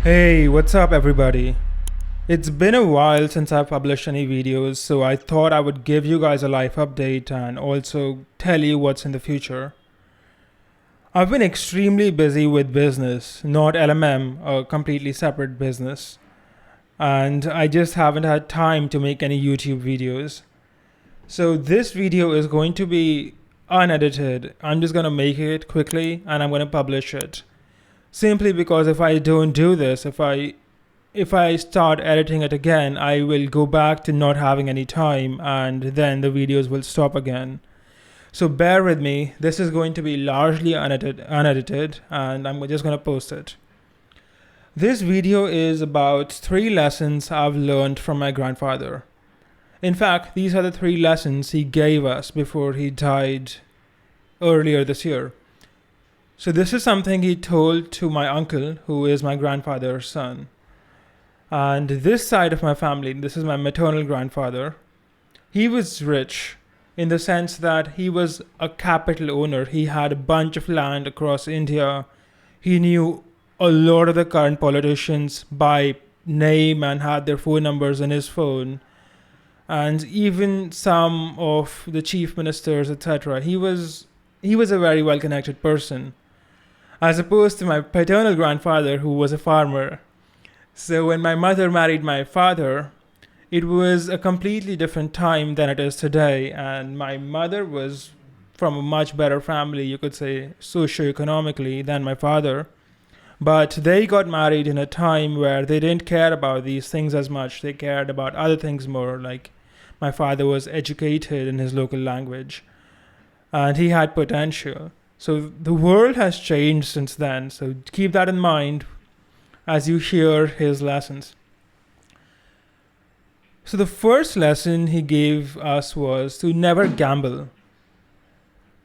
Hey, what's up, everybody? It's been a while since I've published any videos, so I thought I would give you guys a life update and also tell you what's in the future. I've been extremely busy with business, not LMM, a completely separate business, and I just haven't had time to make any YouTube videos. So, this video is going to be unedited. I'm just going to make it quickly and I'm going to publish it. Simply because if I don't do this, if I start editing it again, I will go back to not having any time and then the videos will stop again. So bear with me. This is going to be largely unedited and I'm just going to post it. This video is about 3 lessons I've learned from my grandfather. In fact, these are the 3 lessons he gave us before he died earlier this year. So this is something he told to my uncle, who is my grandfather's son. And this side of my family, this is my maternal grandfather, he was rich in the sense that he was a capital owner. He had a bunch of land across India. He knew a lot of the current politicians by name and had their phone numbers in his phone. And even some of the chief ministers, etc. He was a very well-connected person, as opposed to my paternal grandfather, who was a farmer. So when my mother married my father, it was a completely different time than it is today. And my mother was from a much better family, you could say, socioeconomically, than my father. But they got married in a time where they didn't care about these things as much. They cared about other things more, like my father was educated in his local language and he had potential. So the world has changed since then. So keep that in mind as you hear his lessons. So the first lesson he gave us was to never gamble.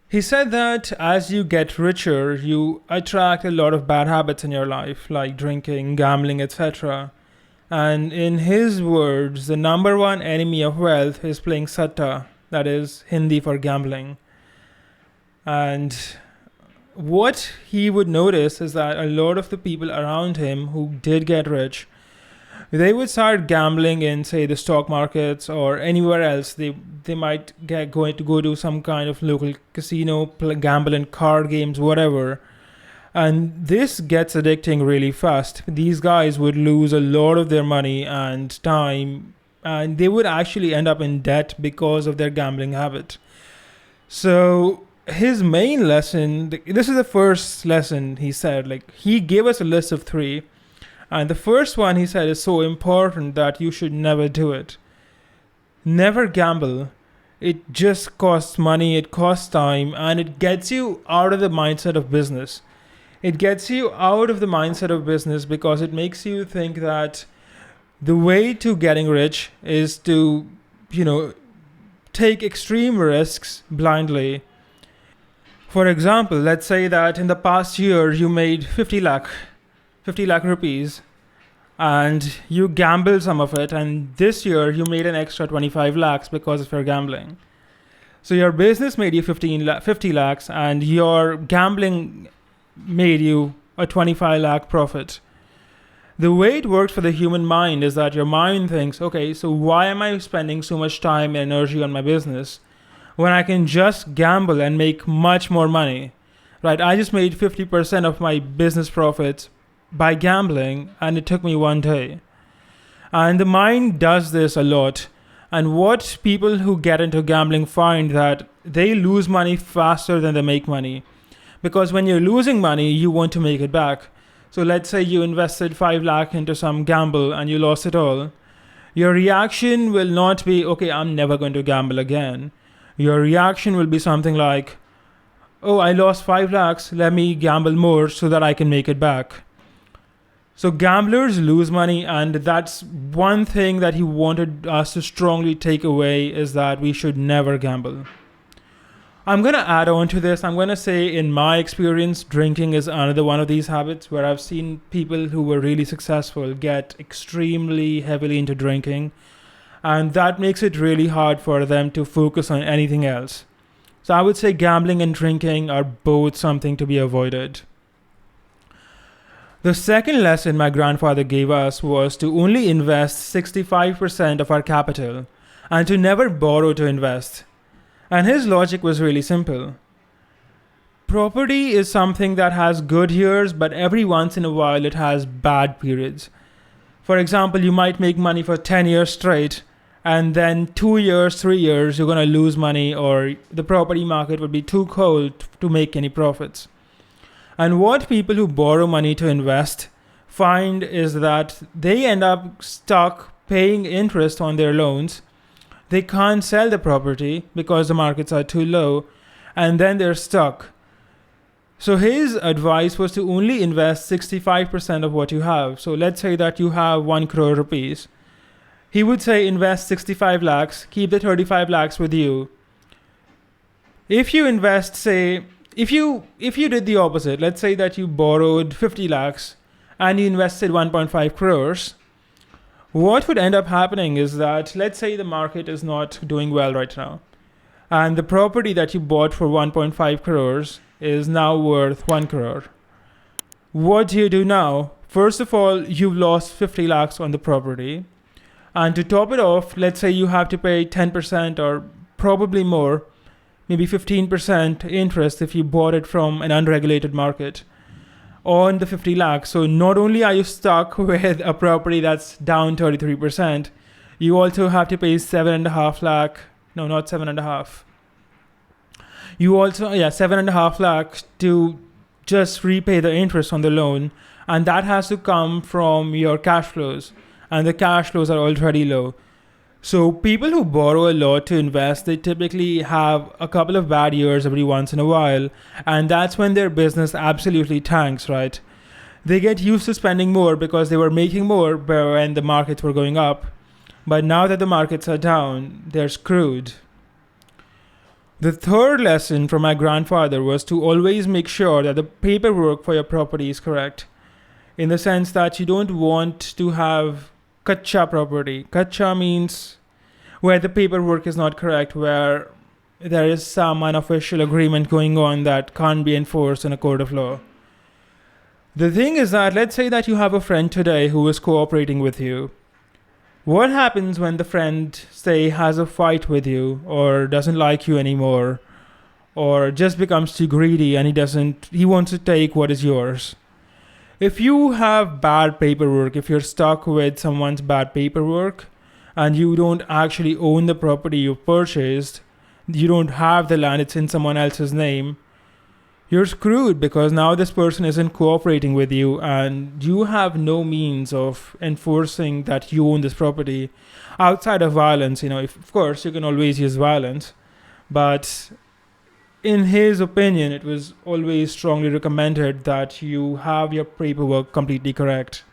He said that as you get richer, you attract a lot of bad habits in your life, like drinking, gambling, etc. And in his words, the number one enemy of wealth is playing satta, that is Hindi for gambling. And what he would notice is that a lot of the people around him who did get rich, they would start gambling in, say, the stock markets or anywhere else. They might going to go to some kind of local casino, gamble in card games, whatever. And this gets addicting really fast. These guys would lose a lot of their money and time, and they would actually end up in debt because of their gambling habit. So his main lesson, this is the first lesson he said, like he gave us a list of 3. And the first one he said is so important that you should never do it. Never gamble. It just costs money, it costs time, and it gets you out of the mindset of business. It gets you out of the mindset of business because it makes you think that the way to getting rich is to, take extreme risks blindly. For example, let's say that in the past year you made 50 lakh rupees and you gambled some of it, and this year you made an extra 25 lakhs because of your gambling. So your business made you 50 lakhs and your gambling made you a 25 lakh profit. The way it works for the human mind is that your mind thinks, okay, so why am I spending so much time and energy on my business when I can just gamble and make much more money, right? I just made 50% of my business profits by gambling and it took me 1 day. And the mind does this a lot. And what people who get into gambling find that they lose money faster than they make money. Because when you're losing money, you want to make it back. So let's say you invested 5 lakh into some gamble and you lost it all. Your reaction will not be, okay, I'm never going to gamble again. Your reaction will be something like, oh, I lost 5 lakhs, let me gamble more so that I can make it back. So gamblers lose money, and that's one thing that he wanted us to strongly take away, is that we should never gamble. I'm going to add on to this. I'm going to say, in my experience, drinking is another one of these habits where I've seen people who were really successful get extremely heavily into drinking, and that makes it really hard for them to focus on anything else. So I would say gambling and drinking are both something to be avoided. The second lesson my grandfather gave us was to only invest 65% of our capital and to never borrow to invest. And his logic was really simple. Property is something that has good years, but every once in a while it has bad periods. For example, you might make money for 10 years straight, and then 2 years, 3 years, you're going to lose money, or the property market would be too cold to make any profits. And what people who borrow money to invest find is that they end up stuck paying interest on their loans. They can't sell the property because the markets are too low, and then they're stuck. So his advice was to only invest 65% of what you have. So let's say that you have 1 crore rupees. He would say invest 65 lakhs, keep the 35 lakhs with you. If you invest, say, if you did the opposite, let's say that you borrowed 50 lakhs and you invested 1.5 crores, what would end up happening is that, let's say the market is not doing well right now, and the property that you bought for 1.5 crores is now worth 1 crore. What do you do now? First of all, you've lost 50 lakhs on the property. And to top it off, let's say you have to pay 10% or probably more, maybe 15% interest if you bought it from an unregulated market on the 50 lakhs. So not only are you stuck with a property that's down 33%, you also have to pay 7.5 lakh. No, not 7.5. You also, 7.5 lakhs to just repay the interest on the loan. And that has to come from your cash flows. And the cash flows are already low. So people who borrow a lot to invest, they typically have a couple of bad years every once in a while. And that's when their business absolutely tanks, right? They get used to spending more because they were making more when the markets were going up. But now that the markets are down, they're screwed. The third lesson from my grandfather was to always make sure that the paperwork for your property is correct. In the sense that you don't want to have Kacha property. Kacha means where the paperwork is not correct, where there is some unofficial agreement going on that can't be enforced in a court of law. The thing is that, let's say that you have a friend today who is cooperating with you. What happens when the friend, say, has a fight with you or doesn't like you anymore or just becomes too greedy and he wants to take what is yours? If you have bad paperwork, if you're stuck with someone's bad paperwork and you don't actually own the property you purchased, you don't have the land, it's in someone else's name, you're screwed because now this person isn't cooperating with you and you have no means of enforcing that you own this property outside of violence. Of course, you can always use violence, but in his opinion, it was always strongly recommended that you have your paperwork completely correct.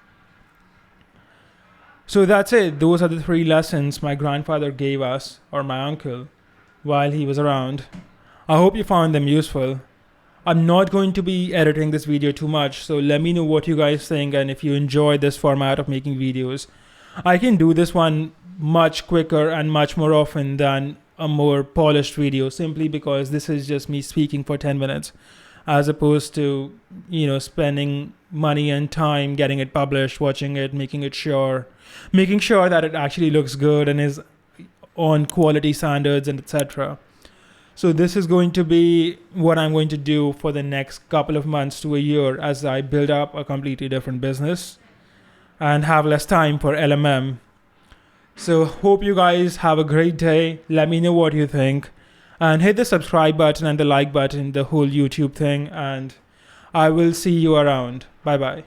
So that's it. Those are the 3 lessons my grandfather gave us, or my uncle, while he was around. I hope you found them useful. I'm not going to be editing this video too much, so let me know what you guys think and if you enjoy this format of making videos. I can do this one much quicker and much more often than a more polished video, simply because this is just me speaking for 10 minutes as opposed to spending money and time getting it published, watching it, making sure that it actually looks good and is on quality standards and etc. So this is going to be what I'm going to do for the next couple of months to a year as I build up a completely different business and have less time for LMM. So hope you guys have a great day. Let me know what you think. And hit the subscribe button and the like button, the whole YouTube thing. And I will see you around. Bye-bye.